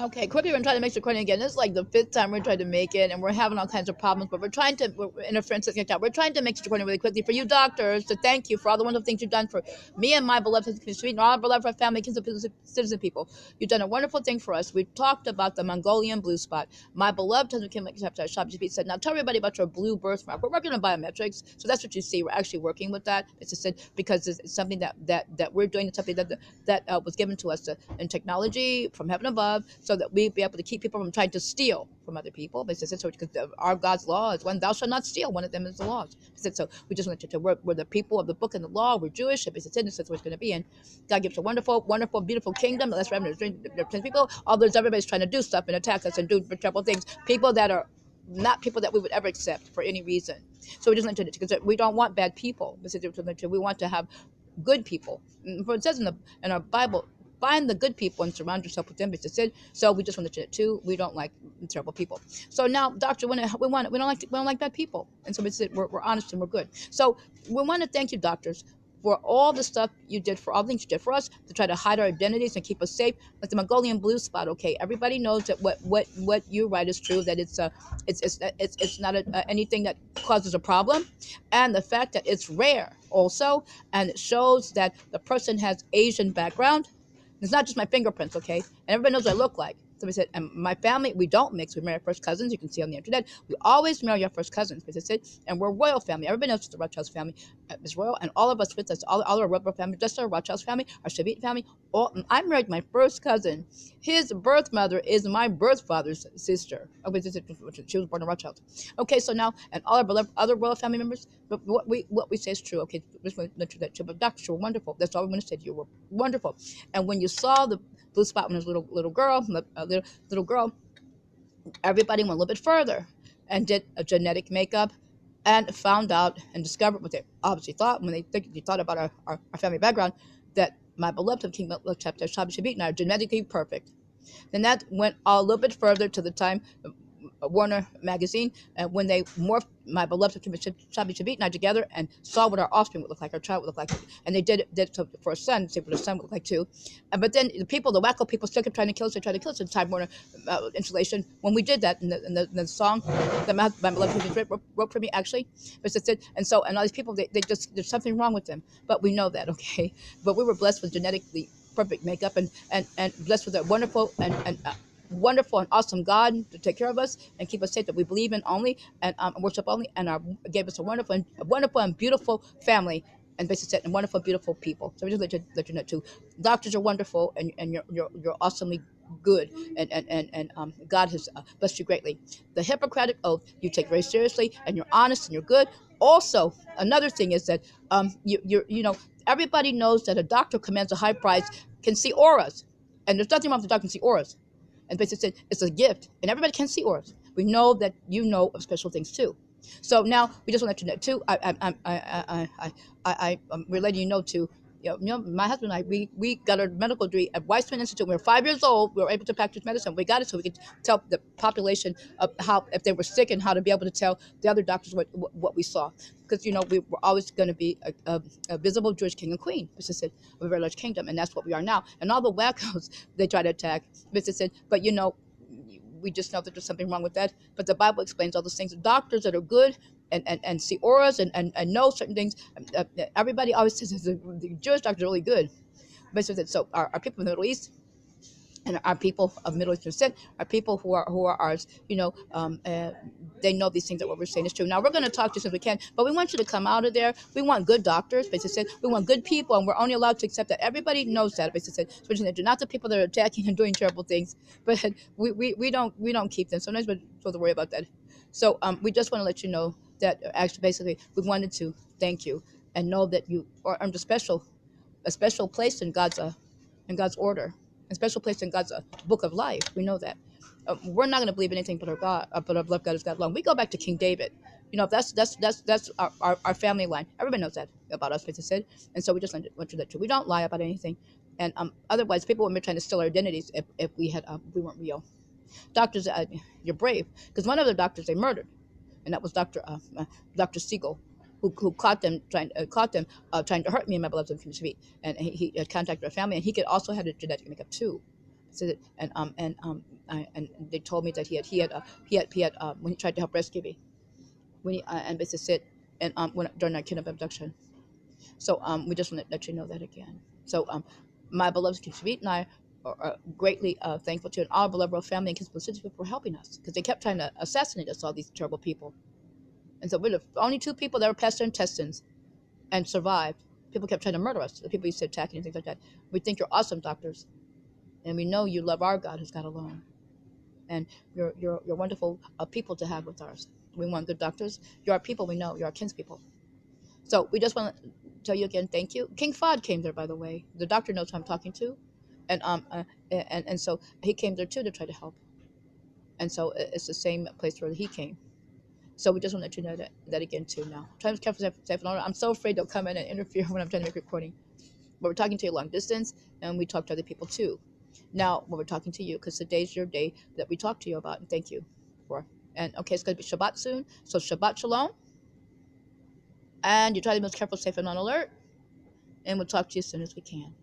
Okay, quickly, we're trying to make the recording again. This is like the fifth time we're trying to make it, and we're having all kinds of problems. But we're interferences like that. We're trying to make this recording really quickly for you doctors to thank you for all the wonderful things you've done for me and my beloved citizen, and all our beloved family, citizen people. You've done a wonderful thing for us. We talked about the Mongolian blue spot. My beloved husband came to Shabbat said, "Now tell everybody about your blue birthmark." We're working on biometrics, so that's what you see. We're actually working with that. It's just because it's something that we're doing. It's something that was given to us in technology from heaven above, so that we be able to keep people from trying to steal from other people. But it's so because our God's law is one, thou shalt not steal. One of them is the laws. So we just want to we're the people of the book and the law. We're Jewish. It's that's what it's going to be. And God gives a wonderful, wonderful, beautiful kingdom. Let's remember, there's people. Although everybody's trying to do stuff and attack us and do terrible things. People that are not people that we would ever accept for any reason. So we just want to because we don't want bad people. We want to have good people. For it says in our Bible, find the good people and surround yourself with them. So we just want to too. We don't like terrible people. So now, doctor, we don't like bad people, and so we said we're honest and we're good. So we want to thank you, doctors, for all the stuff you did, for all the things you did for us to try to hide our identities and keep us safe. Like the Mongolian blue spot, okay, everybody knows that what you write is true. That it's not anything that causes a problem, and the fact that it's rare also, and it shows that the person has Asian background. It's not just my fingerprints, okay? And everybody knows what I look like. So we said, and my family, we don't mix. We marry first cousins. You can see on the internet. We always marry our first cousins, because it's it. And we're royal family. Everybody knows the Rothschild family is royal, and all of us with us, all our royal family, just our Rothschild family, our Shavit family. I married my first cousin. His birth mother is my birth father's sister. Okay, she was born in Rothschild. Okay, so now, and all our beloved other royal family members, but what we say is true. Okay, just want to let you that too. But doctors, you were wonderful. That's all we want to say to you. We're wonderful. And when you saw the blue spot when I was a little girl, everybody went a little bit further and did a genetic makeup and found out and discovered what they obviously thought when they thought about our family background, that my beloved King Shabbat and I are genetically perfect. Then that went a little bit further to the time Warner magazine, and when they morphed my beloved Shabbat and I together and saw what our offspring would look like, our child would look like, and they did it for a son, see what a son would look like too. But then the wacko people still kept trying to kill us. They tried to kill us in Time Warner installation. When we did that, in the song that my beloved wrote for me, actually, but it's it, and all these people, they just, there's something wrong with them, but we know that, okay. But we were blessed with genetically perfect makeup, and blessed with a wonderful and awesome God to take care of us and keep us safe, that we believe in only and worship only, and gave us a wonderful and beautiful family, and basically said, and wonderful, beautiful people. So we just let you know too. Doctors are wonderful, and you're awesomely good, and God has blessed you greatly. The Hippocratic Oath you take very seriously, and you're honest and you're good. Also, another thing is that you know, everybody knows that a doctor commands a high price can see auras, and there's nothing wrong with the doctor can see auras. And basically said it's a gift, and everybody can see auras. We know that you know of special things too. So now we just want to let you know too. We're letting you know too. My husband and I, we got our medical degree at Weissman Institute. When we were 5 years old. We were able to practice medicine. We got it so we could tell the population of how, if they were sick, and how to be able to tell the other doctors what we saw. Because we were always going to be a visible Jewish king and queen, Mr. said, of a very large kingdom, and that's what we are now. And all the wackos they try to attack, Mr. said, but we just know that there's something wrong with that. But the Bible explains all those things. Doctors that are good and see auras and know certain things. Everybody always says the Jewish doctors are really good. But so our people in the Middle East, and our people of Middle Eastern descent, are people who are ours. They know these things, that what we're saying is true. Now we're going to talk to you as we can, but we want you to come out of there. We want good doctors, basically. We want good people, and we're only allowed to accept that. Everybody knows that, basically. So not the people that are attacking and doing terrible things, but we don't keep them. Sometimes we're supposed to worry about that. So we just want to let you know that actually, basically, we wanted to thank you and know that you are under a special place in God's order, a special place in God's book of life. We know that. We're not going to believe anything but our God, but our love God is God alone. We go back to King David. That's our family line. Everybody knows that about us, Peter said. And so we just want you to. We don't lie about anything. And otherwise, people would be trying to steal our identities if we weren't real. Doctors, you're brave, because one of the doctors they murdered, and that was Dr. Siegel, who caught them trying to hurt me and my beloved Sweet. And he contacted our family, and he could also have a genetic makeup too. So, and they told me that he had when he tried to help rescue me, when he and basically said, and during that kidnap abduction. So we just want to let you know that again. So my beloved Shabbat and I are greatly thankful to our beloved royal family and Kids for helping us, because they kept trying to assassinate us, all these terrible people. And so we're the only two people that were past their intestines and survived. People kept trying to murder us. The people used to attack and things like that. We think you're awesome doctors, and we know you love our God, who's God alone, and you're wonderful people to have with ours. We want good doctors. You're our people. We know you're our kinspeople. So we just want to tell you again, thank you. King Fod came there, by the way. The doctor knows who I'm talking to, and so he came there too to try to help. And so it's the same place where he came. So we just want to let you know that again too. Now, try to be careful, safe and order. I'm so afraid they'll come in and interfere when I'm trying to make a recording. But we're talking to you long distance, and we talk to other people too. Now, when we're talking to you, because today's your day that we talk to you about, and thank you for. And okay, it's going to be Shabbat soon. So Shabbat Shalom. And you try to be most careful, safe, and on alert. And we'll talk to you as soon as we can.